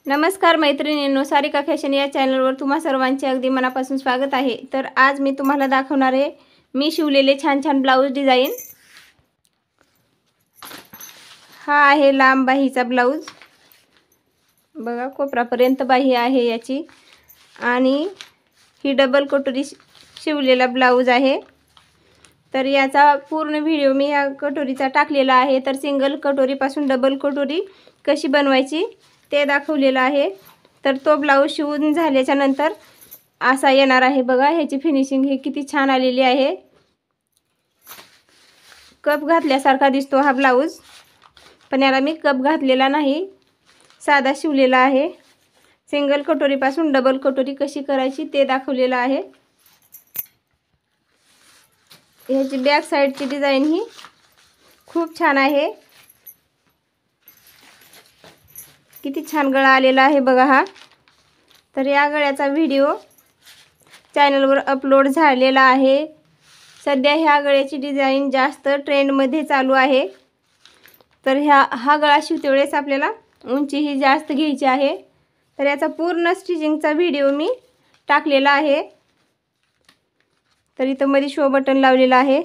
नमस्कार मैत्रिणींनो, सारिका फॅशन या चॅनलवर तुम्हा सर्वांचे अगदी मनापासून स्वागत आहे। तर आज मी तुम्हाला दाखवणार आहे मी शिवलेले छान छान ब्लाउज डिझाइन। हा आहे लांब बाहीचा ब्लाउज, बघा कोपरापर्यंत बाही आहे याची, आणि ही डबल कटोरी शिवलेला ब्लाउज आहे। तर याचा पूर्ण व्हिडिओ मी या कटोरीचा टाकलेला आहे। तर सिंगल कटोरीपासून डबल कटोरी कशी बनवायची ते दाखवलेलं आहे। तर तो ब्लाउज शिवून झाल्याच्या नंतर असा येणार आहे, बघा ह्याची फिनिशिंग हे किती छान आलेली आहे। कप घातल्यासारखा दिसतो हा ब्लाउज, पण याला मी कप घातलेला नाही, साधा शिवलेला आहे। सिंगल कटोरीपासून डबल कटोरी कशी करायची ते दाखवलेलं आहे। ह्याची बॅक साइडची डिझाइन ही खूप छान आहे, किती छान गळा आलेला आहे बघा हा। तर या गळ्याचा व्हिडिओ चॅनलवर अपलोड झालेला आहे। सध्या ह्या गळ्याची डिझाइन जास्त ट्रेंडमध्ये चालू आहे। तर हा गळा शिवते वेळेस आपल्याला उंची ही जास्त घ्यायची आहे। तर याचा पूर्ण स्टिचिंगचा व्हिडिओ मी टाकलेला आहे। तर इथं मध्ये शो बटन लावलेला आहे।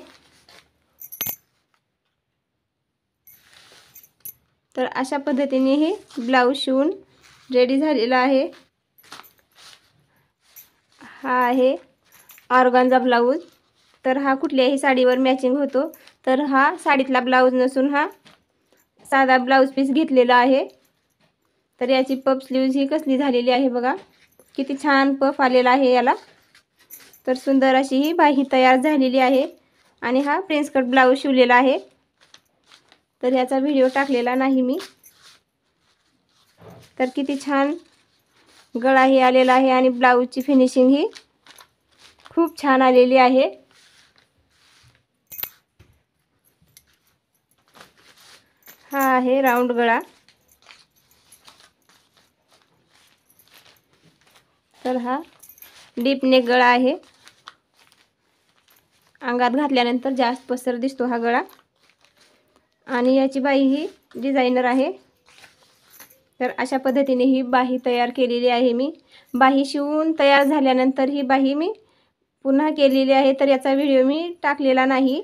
तर अशा पद्धतीने हे ब्लाउज शिवून रेडी झालेला आहे। हा आहे ऑर्गेन्झा ब्लाउज। तर हा कुठल्याही साडीवर मॅचिंग होतो। तर हा साडीतला ब्लाउज नसून हा साधा ब्लाउज पीस घेतलेला आहे। तर याची पफ स्लीव्ज ही कसली झालेली आहे बघा, किती छान पफ आलेला आहे याला। तर सुंदर अशी ही बाही तयार झालेली आहे, आणि हा प्रिन्स कट ब्लाउज शिवलेला आहे। तर याचा व्हिडिओ टाकलेला नाही मी। तर किती छान गळा ही आलेला आहे, आणि ब्लाउजची फिनिशिंग ही खूप छान आलेली आहे। हा आहे राऊंड गळा। तर हा डीप नेक गळा आहे, अंगात घातल्यानंतर जास्त पसर दिसतो हा गळा, आणि याची बाही ही डिझायनर आहे। तर अशा पद्धतीने ही बाही तयार केलेली आहे मी। बाही शिवून तयार झाल्यानंतर ही बाही मी पुन्हा केलेली आहे। तर याचा व्हिडिओ मी टाकलेला नाही।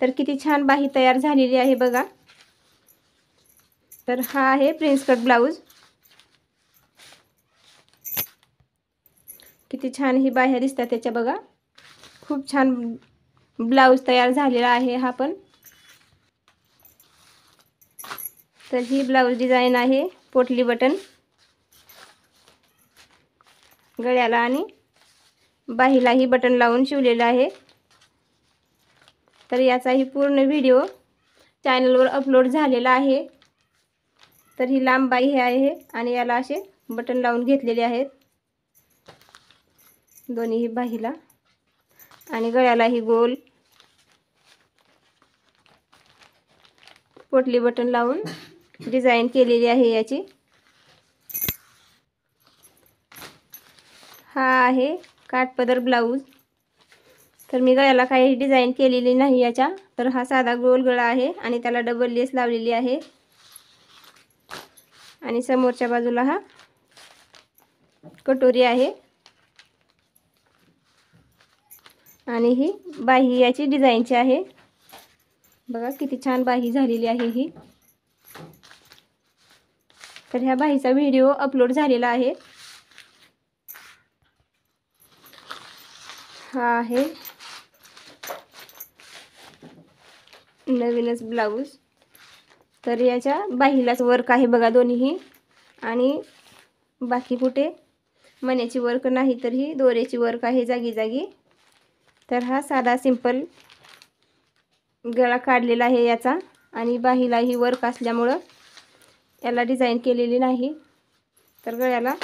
तर किती छान बाही तयार झालेली आहे बघा। तर हा आहे प्रिन्स कट ब्लाउज, किती छान ही बाह्या दिसतात त्याच्या बघा। खूप छान ब्लाउज तयार झालेला आहे हा पण। तर ही ब्लाउज डिझाइन आहे पोटली बटन गळ्याला, आणि बाहीलाही बटन लावून शिवलेला आहे। तर याचाही पूर्ण व्हिडिओ चॅनलवर अपलोड झालेला आहे। तर ही लांब बाही आहे, आणि याला असे बटन लावून घेतलेले आहेत दोन्ही बाहीला, आणि गळ्यालाही गोल पोटली बटन लावून डिझाइन केलेली आहे याची। हा आहे काठपदर ब्लाउज। तर मी गळ्याला काही डिझाइन केलेली नाही याच्या। तर हा साधा गोल गळा आहे, आणि त्याला डबल लेस लावलेली आहे, आणि समोरच्या बाजूला हा कटोरी आहे, आणि ही बाही याची डिझाइनची आहे बघा, किती छान बाही झालेली आहे ही। तर ह्या बाहीचा व्हिडिओ अपलोड झालेला आहे। हा आहे नवीनच ब्लाउज। तर याच्या बाहीलाच वर्क आहे बघा दोन्हीही, आणि बाकी कुठे मण्याची वर्क नाही, तर ही दोऱ्याची वर्क आहे जागी जागी। तर हा साधा सिंपल गळा काढलेला आहे याचा, आणि बाहीलाही वर्क असल्यामुळं याला डिझाइन केलेली नाही। तर गळ्याला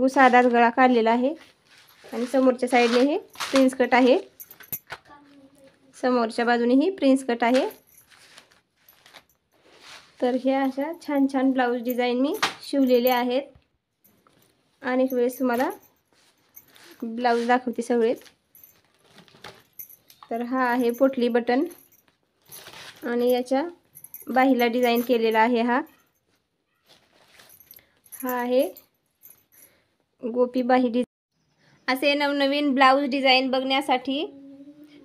साधाच गळा काढलेला आहे, आणि समोरच्या साईडने हे प्रिन्स कट आहे, समोरच्या बाजूने ही प्रिन्स कट आहे। तर हे अशा छान छान ब्लाउज डिझाइन मी शिवलेले आहेत। अनेक वेळेस तुम्हाला ब्लाउज दाखवते सगळे। तर हा आहे पोटली बटन, आणि याच्या बाहीला डिझाइन केलेला आहे हा। हा आहे गोपीबाई डिझाईन। असे नवनवीन ब्लाऊज डिझाईन बघण्यासाठी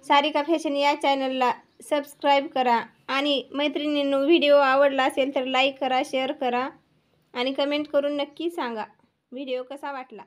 सारिका फॅशन या चॅनलला सबस्क्राईब करा आणि मैत्रिणींनो व्हिडिओ आवडला असेल तर लाईक करा, शेअर करा आणि कमेंट करून नक्की सांगा व्हिडिओ कसा वाटला।